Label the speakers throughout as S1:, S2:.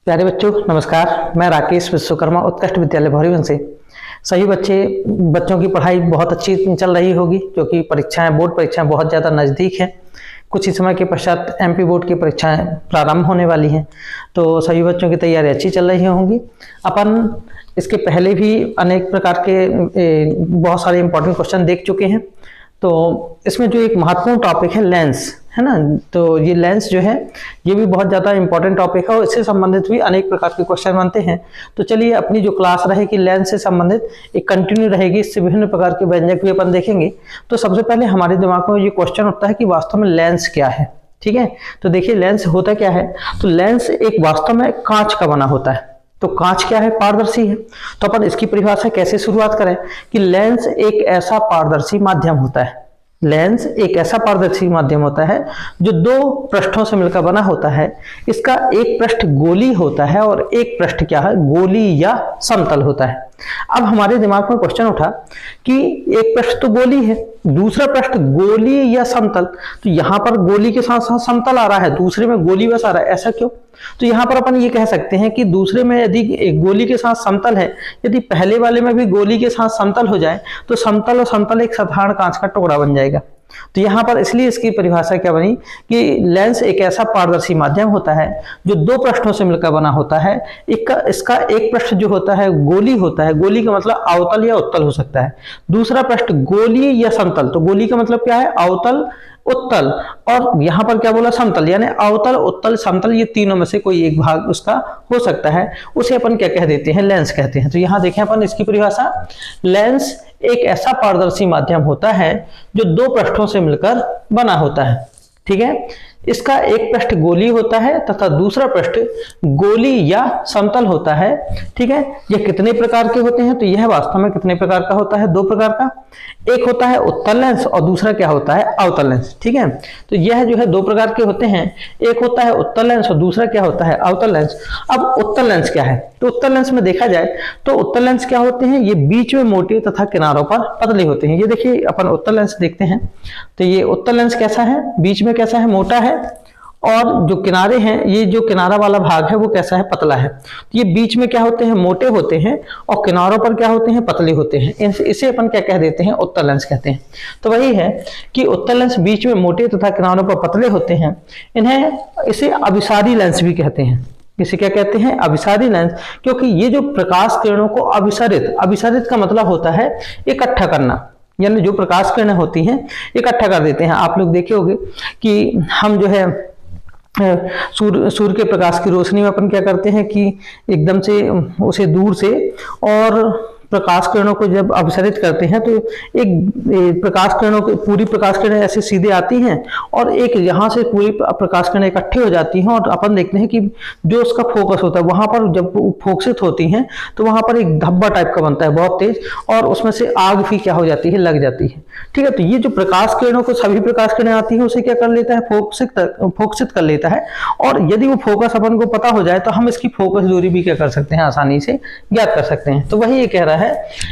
S1: प्यारे बच्चों नमस्कार। मैं राकेश विश्वकर्मा उत्कृष्ट विद्यालय भौरीवन से। सभी बच्चों की पढ़ाई बहुत अच्छी चल रही होगी, क्योंकि परीक्षाएं बोर्ड परीक्षाएं बहुत ज़्यादा नज़दीक हैं। कुछ ही समय के पश्चात एमपी बोर्ड की परीक्षाएं प्रारंभ होने वाली हैं, तो सभी बच्चों की तैयारी अच्छी चल रही होंगी। अपन इसके पहले भी अनेक प्रकार के बहुत सारे इंपॉर्टेंट क्वेश्चन देख चुके हैं। तो इसमें जो एक महत्वपूर्ण टॉपिक है लेंस, है ना, तो ये लेंस जो है ये भी बहुत ज़्यादा इंपॉर्टेंट टॉपिक है और इससे संबंधित भी अनेक प्रकार के क्वेश्चन बनते हैं। तो चलिए अपनी जो क्लास रहेगी लेंस से संबंधित एक कंटिन्यू रहेगी, इससे विभिन्न प्रकार के व्यंजक भी अपन देखेंगे। तो सबसे पहले हमारे दिमाग में ये क्वेश्चन उठता है कि वास्तव में लेंस क्या है। ठीक है, तो देखिए लेंस होता क्या है। तो लेंस एक वास्तव में कांच का बना होता है। तो कांच क्या है? पारदर्शी है। तो अपन इसकी परिभाषा कैसे शुरुआत करें कि लेंस एक ऐसा पारदर्शी माध्यम होता है। लेंस एक ऐसा पारदर्शी माध्यम होता है जो दो पृष्ठों से मिलकर बना होता है। इसका एक पृष्ठ गोली होता है और एक पृष्ठ क्या है? गोली या समतल होता है। अब हमारे दिमाग में क्वेश्चन उठा कि एक पृष्ठ तो गोली है, दूसरा पृष्ठ गोली या समतल। तो यहां पर गोली के साथ साथ समतल आ रहा है, दूसरे में गोली बस आ रहा है, ऐसा क्यों? तो यहां पर अपन ये कह सकते हैं कि दूसरे में यदि एक गोली के साथ समतल है, यदि पहले वाले में भी गोली के साथ समतल हो जाए तो समतल और समतल एक साधारण कांच का टुकड़ा बन जाएगा। तो यहां पर इसलिए इसकी परिभाषा क्या बनी कि लेंस एक ऐसा पारदर्शी माध्यम होता है जो दो पृष्ठों से मिलकर बना होता है। इसका एक पृष्ठ जो होता है गोली होता है, गोली का मतलब अवतल या उत्तल हो सकता है। दूसरा पृष्ठ गोली या समतल, तो गोली का मतलब क्या है? अवतल, उत्तल, और यहां पर क्या बोला? समतल, यानी अवतल, उत्तल, समतल, ये तीनों में से कोई एक भाग उसका हो सकता है। उसे अपन क्या कह देते हैं? लेंस कहते हैं। तो यहां देखें अपन इसकी परिभाषा, लेंस एक ऐसा पारदर्शी माध्यम होता है जो दो पृष्ठों से मिलकर बना होता है। ठीक है, इसका एक पृष्ठ गोली होता है तथा दूसरा पृष्ठ गोली या समतल होता है। ठीक है, यह कितने प्रकार के होते हैं? तो यह वास्तव में कितने प्रकार का होता है? दो प्रकार का। एक होता है उत्तल लेंस और दूसरा क्या होता है? अवतल लेंस। ठीक है, तो यह जो है दो प्रकार के होते हैं। एक होता है उत्तल लेंस और दूसरा क्या होता है? अवतल लेंस। अब उत्तल लेंस क्या है? तो उत्तल लेंस में देखा जाए तो उत्तल लेंस क्या होते हैं? ये बीच में मोटे तथा किनारों पर पतले होते हैं। ये देखिए अपन उत्तल लेंस देखते हैं, तो ये उत्तल लेंस कैसा है? बीच में कैसा है? मोटा है, और जो किनारे हैं, ये जो किनारा वाला भाग है वो कैसा है? पतला है। तो ये बीच में क्या होते हैं? मोटे होते हैं, और किनारों पर क्या होते हैं? पतले होते हैं। इसे अपन क्या कह देते हैं? उत्तल लेंस कहते हैं। तो वही है कि उत्तल लेंस बीच में मोटे तथा किनारों पर पतले होते हैं। इसे अभिसारी लेंस भी कहते हैं। इसे क्या कहते हैं? अभिसारी लेंस, क्योंकि ये जो प्रकाश किरणों को अभिसारित का मतलब होता है इकट्ठा करना, यानी जो प्रकाश किरणें होती हैं इकट्ठा कर देते हैं। आप लोग देखे होंगे कि हम जो है सूर्य के प्रकाश की रोशनी में अपन क्या करते हैं कि एकदम से उसे दूर से और प्रकाश किरणों को जब अपसरित करते हैं तो एक प्रकाश किरणों की पूरी प्रकाश किरणें ऐसे सीधे आती हैं और एक यहाँ से पूरी प्रकाश किरणें इकट्ठी हो जाती हैं, और अपन देखते हैं कि जो उसका फोकस होता है वहां पर जब फोकसित होती हैं तो वहां पर एक धब्बा टाइप का बनता है बहुत तेज, और उसमें से आग भी क्या हो जाती है? लग जाती है। ठीक है, तो ये जो प्रकाश किरणों को सभी प्रकाश किरणें आती है उसे क्या कर लेता है? फोकसित कर लेता है। और यदि वो फोकस अपन को पता हो जाए तो हम इसकी फोकस दूरी भी क्या कर सकते हैं? आसानी से ज्ञात कर सकते हैं। तो वही ये कह रहा है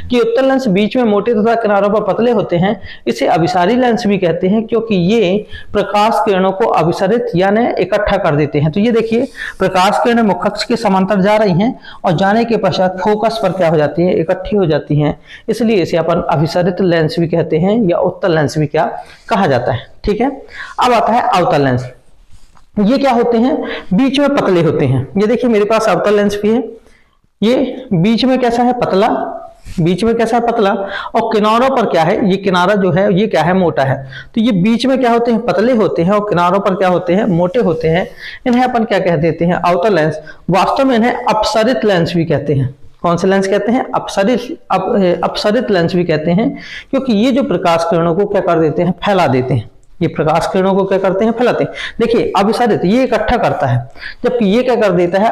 S1: कि उत्तल लेंस बीच में मोटे तथा किनारों पर पतले होते हैं। इसे अभिसारी लेंस भी कहते हैं, क्योंकि ये प्रकाश किरणों को अभिसारित यानी इकट्ठा कर देते हैं। तो ये देखिए प्रकाश किरणें मुख्य अक्ष के समांतर जा रही हैं और जाने के पश्चात फोकस पर क्या हो जाती है? इकट्ठी हो जाती हैं। इसलिए इसे अपन अभिसारित लेंस भी कहते हैं या उत्तल लेंस भी क्या कहा जाता है। ठीक है, अब आता है अवतल लेंस। ये क्या होते हैं? बीच में पतले होते हैं। ये देखिए मेरे पास अवतल लेंस भी है। ये बीच में कैसा है? पतला, बीच में कैसा है? पतला, और किनारों पर क्या है? ये किनारा जो है ये क्या है? मोटा है। तो ये बीच में क्या होते हैं? पतले होते हैं, और किनारों पर क्या होते हैं? मोटे होते हैं। इन्हें अपन क्या कह देते हैं? अवतल लेंस। वास्तव में इन्हें अपसरित लेंस भी कहते हैं। कौन से लेंस कहते हैं? अपसरित लेंस भी कहते हैं, क्योंकि ये जो प्रकाश किरणों को क्या कर देते हैं? फैला देते हैं। ये प्रकाश किरणों को क्या करते हैं? फैलाते हैं। देखिए अभिसारित ये इकट्ठा करता है, जबकि ये क्या कर देता है?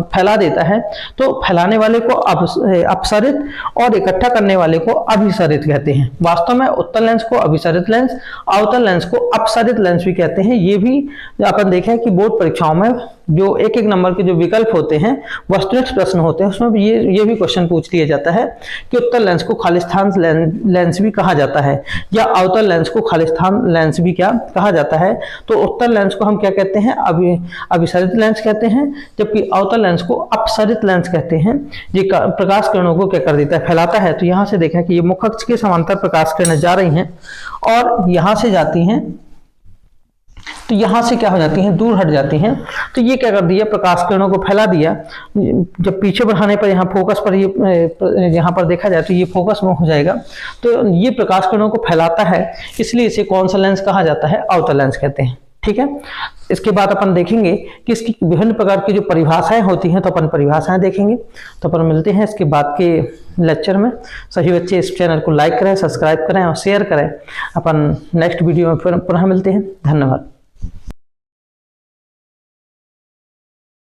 S1: फैला देता है। तो फैलाने वाले को अपसरित और इकट्ठा करने वाले को अभिसारित कहते हैं। वास्तव में उत्तल लेंस को अभिसारित लेंस, अवतल लेंस को अपसरित लेंस भी कहते हैं। ये भी अपन देखें कि बोर्ड परीक्षाओं में जो एक नंबर के जो विकल्प होते हैं, वस्तुनिष्ठ प्रश्न होते हैं, उसमें भी ये भी क्वेश्चन पूछ लिया जाता है कि उत्तल लेंस को खालिस्तान लेंस भी कहा जाता है या अवतल लेंस को खालिस्तान लेंस भी क्या कहा जाता है। तो उत्तल लेंस को हम क्या कहते हैं, अभिसरित लेंस कहते हैं, जबकि अवतल लेंस को अपसरित लेंस कहते हैं। ये प्रकाश किरणों को क्या कर देता है, फैलाता है। तो यहाँ से देखें कि ये मुख अक्ष के समांतर प्रकाश किरणें जा रही हैं और यहाँ से जाती हैं, तो यहाँ से क्या हो जाती हैं, दूर हट जाती हैं। तो ये क्या कर दिया, प्रकाश किरणों को फैला दिया। जब पीछे बढ़ाने पर यहाँ फोकस पर ये यहाँ पर देखा जाए तो ये फोकस में हो जाएगा। तो ये प्रकाश किरणों को फैलाता है, इसलिए इसे कौन सा लेंस कहा जाता है, अवतल लेंस कहते हैं। ठीक है, इसके बाद अपन देखेंगे कि इसकी विभिन्न प्रकार की जो परिभाषाएं होती हैं, तो अपन परिभाषाएं देखेंगे। तो अपन मिलते हैं इसके बाद के लेक्चर में। सभी बच्चे इस चैनल को लाइक करें, सब्सक्राइब करें और शेयर करें। अपन नेक्स्ट वीडियो में पुनः मिलते हैं। धन्यवाद।